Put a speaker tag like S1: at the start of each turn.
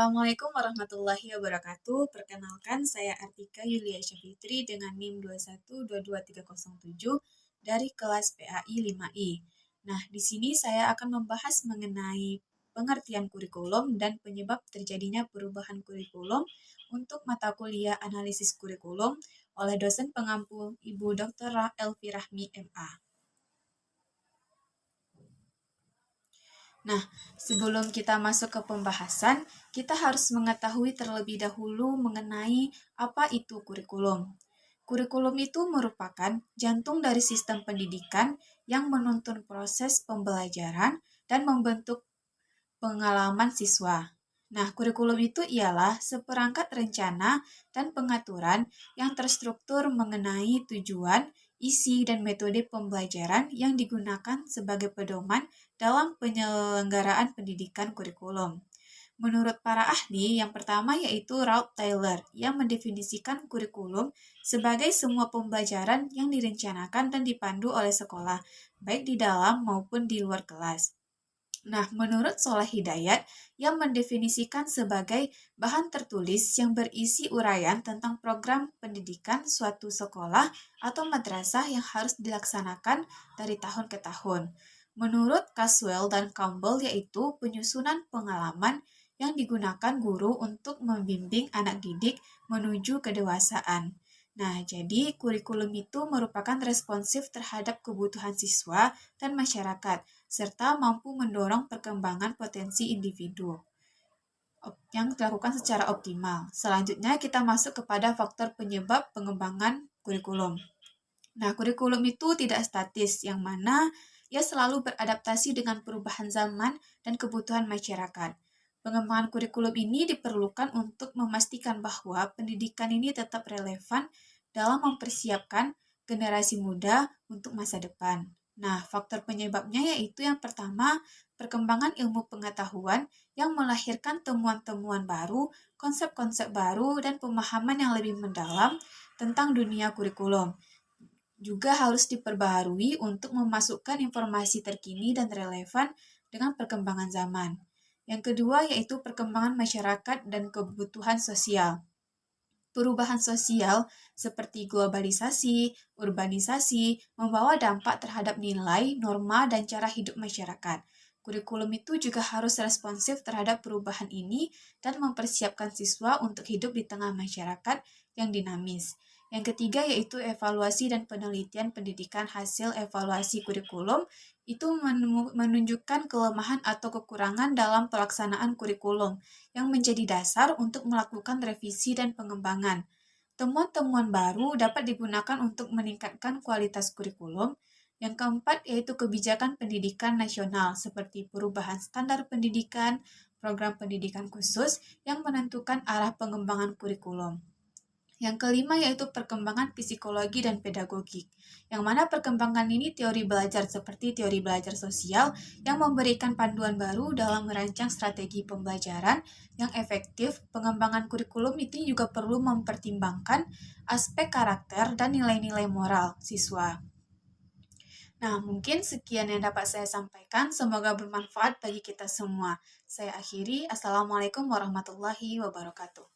S1: Assalamualaikum warahmatullahi wabarakatuh. Perkenalkan, saya Artika Yulia Syafitri dengan NIM 2122307 dari kelas PAI 5I. Nah, di sini saya akan membahas mengenai pengertian kurikulum dan penyebab terjadinya perubahan kurikulum untuk mata kuliah analisis kurikulum oleh dosen pengampu Ibu Dr. Elvi Rahmi, MA. Nah, sebelum kita masuk ke pembahasan, kita harus mengetahui terlebih dahulu mengenai apa itu kurikulum. Kurikulum itu merupakan jantung dari sistem pendidikan yang menuntun proses pembelajaran dan membentuk pengalaman siswa. Nah, kurikulum itu ialah seperangkat rencana dan pengaturan yang terstruktur mengenai tujuan, isi, dan metode pembelajaran yang digunakan sebagai pedoman dalam penyelenggaraan pendidikan kurikulum. Menurut para ahli, yang pertama yaitu Ralph Taylor yang mendefinisikan kurikulum sebagai semua pembelajaran yang direncanakan dan dipandu oleh sekolah, baik di dalam maupun di luar kelas. Nah, menurut Soleh Hidayat yang mendefinisikan sebagai bahan tertulis yang berisi uraian tentang program pendidikan suatu sekolah atau madrasah yang harus dilaksanakan dari tahun ke tahun. Menurut Caswell dan Campbell yaitu penyusunan pengalaman yang digunakan guru untuk membimbing anak didik menuju kedewasaan. Nah, jadi kurikulum itu merupakan responsif terhadap kebutuhan siswa dan masyarakat, serta mampu mendorong perkembangan potensi individu yang dilakukan secara optimal. Selanjutnya kita masuk kepada faktor penyebab pengembangan kurikulum. Nah, kurikulum itu tidak statis, yang mana ia selalu beradaptasi dengan perubahan zaman dan kebutuhan masyarakat. Pengembangan kurikulum ini diperlukan untuk memastikan bahwa pendidikan ini tetap relevan dalam mempersiapkan generasi muda untuk masa depan. Nah, faktor penyebabnya yaitu yang pertama, perkembangan ilmu pengetahuan yang melahirkan temuan-temuan baru, konsep-konsep baru, dan pemahaman yang lebih mendalam tentang dunia kurikulum. Juga harus diperbaharui untuk memasukkan informasi terkini dan relevan dengan perkembangan zaman. Yang kedua yaitu perkembangan masyarakat dan kebutuhan sosial. Perubahan sosial seperti globalisasi, urbanisasi, membawa dampak terhadap nilai, norma, dan cara hidup masyarakat. Kurikulum itu juga harus responsif terhadap perubahan ini dan mempersiapkan siswa untuk hidup di tengah masyarakat yang dinamis. Yang ketiga yaitu evaluasi dan penelitian pendidikan. Hasil evaluasi kurikulum itu menunjukkan kelemahan atau kekurangan dalam pelaksanaan kurikulum yang menjadi dasar untuk melakukan revisi dan pengembangan. Temuan-temuan baru dapat digunakan untuk meningkatkan kualitas kurikulum. Yang keempat yaitu kebijakan pendidikan nasional seperti perubahan standar pendidikan, program pendidikan khusus yang menentukan arah pengembangan kurikulum. Yang kelima yaitu perkembangan psikologi dan pedagogik, yang mana perkembangan ini teori belajar seperti teori belajar sosial yang memberikan panduan baru dalam merancang strategi pembelajaran yang efektif. Pengembangan kurikulum itu juga perlu mempertimbangkan aspek karakter dan nilai-nilai moral siswa. Nah, mungkin sekian yang dapat saya sampaikan. Semoga bermanfaat bagi kita semua. Saya akhiri. Assalamualaikum warahmatullahi wabarakatuh.